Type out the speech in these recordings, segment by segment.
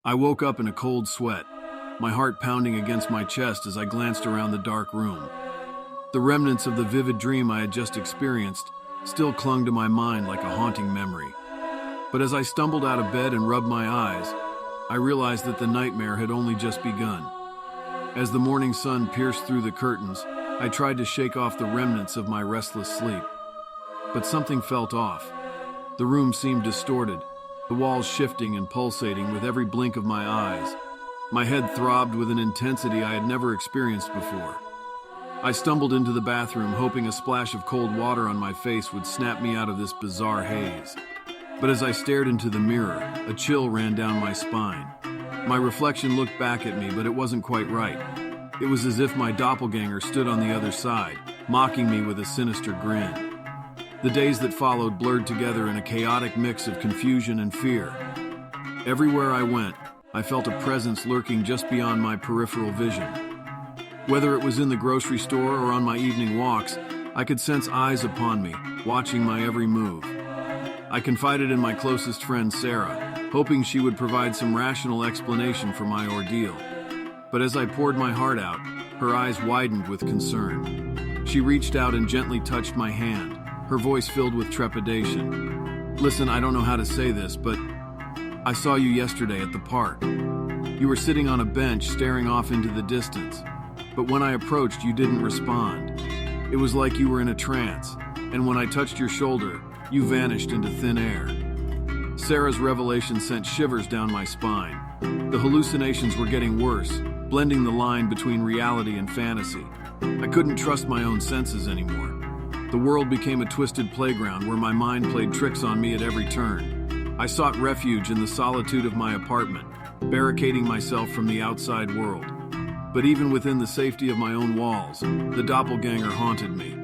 I woke up in a cold sweat, my heart pounding against my chest as I glanced around the dark room. The remnants of the vivid dream I had just experienced still clung to my mind like a haunting memory. But as I stumbled out of bed and rubbed my eyes, I realized that the nightmare had only just begun. As the morning sun pierced through the curtains, I tried to shake off the remnants of my restless sleep. But something felt off. The room seemed distorted, the walls shifting and pulsating with every blink of my eyes. My head throbbed with an intensity I had never experienced before. I stumbled into the bathroom, hoping a splash of cold water on my face would snap me out of this bizarre haze. But as I stared into the mirror, a chill ran down my spine. My reflection looked back at me, but it wasn't quite right. It was as if my doppelganger stood on the other side, mocking me with a sinister grin. The days that followed blurred together in a chaotic mix of confusion and fear. Everywhere I went, I felt a presence lurking just beyond my peripheral vision. Whether it was in the grocery store or on my evening walks, I could sense eyes upon me, watching my every move. I confided in my closest friend, Sarah, hoping she would provide some rational explanation for my ordeal. But as I poured my heart out, her eyes widened with concern. She reached out and gently touched my hand, her voice filled with trepidation. "Listen, I don't know how to say this, but I saw you yesterday at the park. You were sitting on a bench staring off into the distance, but when I approached, you didn't respond. It was like you were in a trance, and when I touched your shoulder, you vanished into thin air." Sarah's revelation sent shivers down my spine. The hallucinations were getting worse, blending the line between reality and fantasy. I couldn't trust my own senses anymore. The world became a twisted playground where my mind played tricks on me at every turn. I sought refuge in the solitude of my apartment, barricading myself from the outside world. But even within the safety of my own walls, the doppelganger haunted me.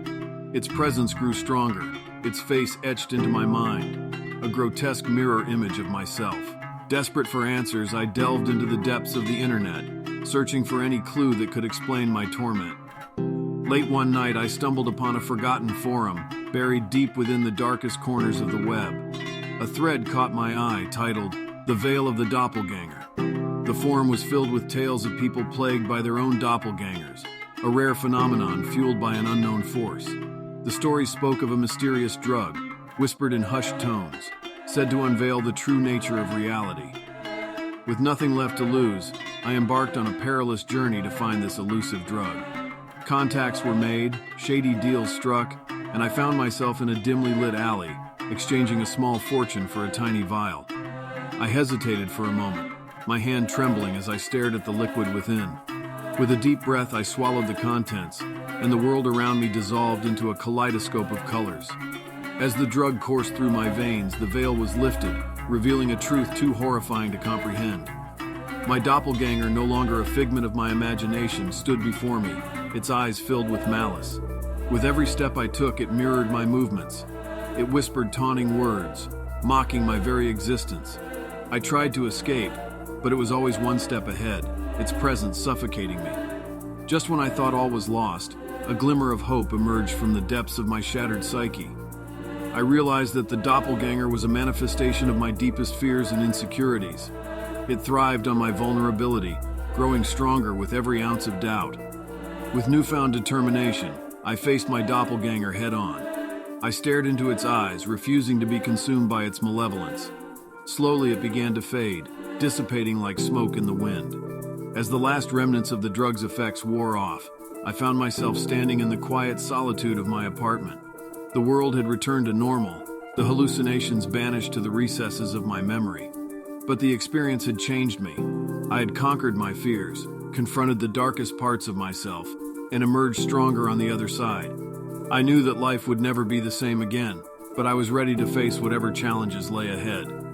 Its presence grew stronger, its face etched into my mind, a grotesque mirror image of myself. Desperate for answers, I delved into the depths of the internet, searching for any clue that could explain my torment. Late one night, I stumbled upon a forgotten forum, buried deep within the darkest corners of the web. A thread caught my eye, titled, "The Veil of the Doppelganger." The forum was filled with tales of people plagued by their own doppelgangers, a rare phenomenon fueled by an unknown force. The stories spoke of a mysterious drug, whispered in hushed tones, said to unveil the true nature of reality. With nothing left to lose, I embarked on a perilous journey to find this elusive drug. Contacts were made, shady deals struck, and I found myself in a dimly lit alley, exchanging a small fortune for a tiny vial. I hesitated for a moment, my hand trembling as I stared at the liquid within. With a deep breath, I swallowed the contents, and the world around me dissolved into a kaleidoscope of colors. As the drug coursed through my veins, the veil was lifted, revealing a truth too horrifying to comprehend. My doppelganger, no longer a figment of my imagination, stood before me, its eyes filled with malice. With every step I took, it mirrored my movements. It whispered taunting words, mocking my very existence. I tried to escape, but it was always one step ahead, its presence suffocating me. Just when I thought all was lost, a glimmer of hope emerged from the depths of my shattered psyche. I realized that the doppelganger was a manifestation of my deepest fears and insecurities. It thrived on my vulnerability, growing stronger with every ounce of doubt. With newfound determination, I faced my doppelganger head-on. I stared into its eyes, refusing to be consumed by its malevolence. Slowly it began to fade, dissipating like smoke in the wind. As the last remnants of the drug's effects wore off, I found myself standing in the quiet solitude of my apartment. The world had returned to normal, the hallucinations banished to the recesses of my memory. But the experience had changed me. I had conquered my fears, confronted the darkest parts of myself, and emerged stronger on the other side. I knew that life would never be the same again, but I was ready to face whatever challenges lay ahead.